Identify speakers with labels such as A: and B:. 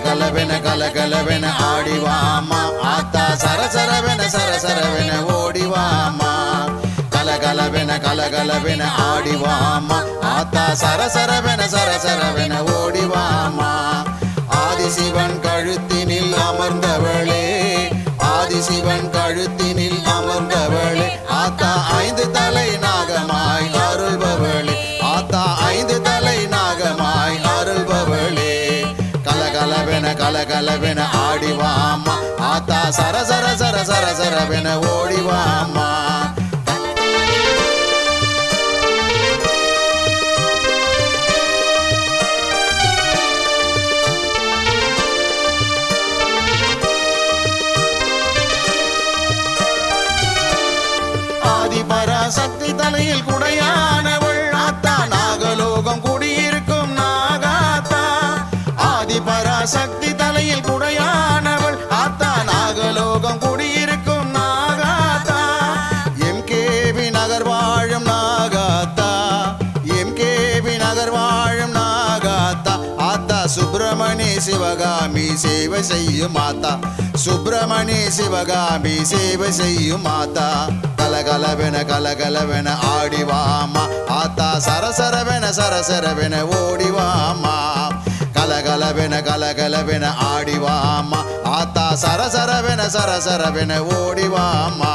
A: கலகலவென ஆடிவாமா ஆத்தா சரசரவென ஓடிவாமா கலகலவென ஆடிவாமா ஆத்தா சரசரவென ஓடிவாமா ஆதிசிவன் கழுத்தினில் அமர்ந்தவளே ஆதிசிவன் கழுத்தினில் அமர்ந்தவளே ஆத்தா 5 தலை நாகமாய் அருள்பவளே ஆத்தா 5 தலை நாகமாய் அருள்பவளே கலகலவென ஆடிவாமா ஆத்தா சரசரவென ஓடிவாமா ஆதிபராசக்தி தலையில் குடையானவள் ஆத்தா நாகலோகம் குடியிருக்கும் நாகாத்தா ஆதிபராசக்தி தலையில் குடையானவள் ஆத்தா நாகலோகம் குடியிருக்கும் நாகாத்தா எம்கேவி நகர் வாழும் நாகாத்தா எம்கேவி நகர் வாழும் நாகாத்தா ஆத்தா சுப்பிரமணி சிவகாமி சேவை செய்யும் மாதா சுப்பிரமணி சிவகாமி சேவை செய்யும் மாதா கலகலவென ஆடிவாமா ஆத்தா சரசரவென ஓடிவாமா கலகலவென ஆடிவாமா ஆத்தா சரசரவென ஓடிவாமா